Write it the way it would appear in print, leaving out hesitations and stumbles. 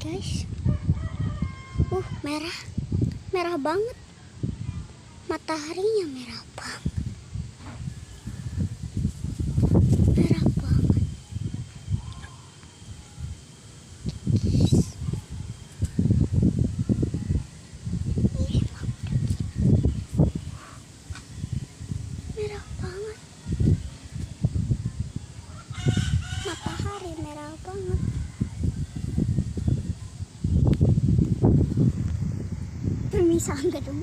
guys. Merah. Merah banget. Mataharinya merah banget. Merah banget. Merah banget. Matahari merah banget. Permisahan gedung.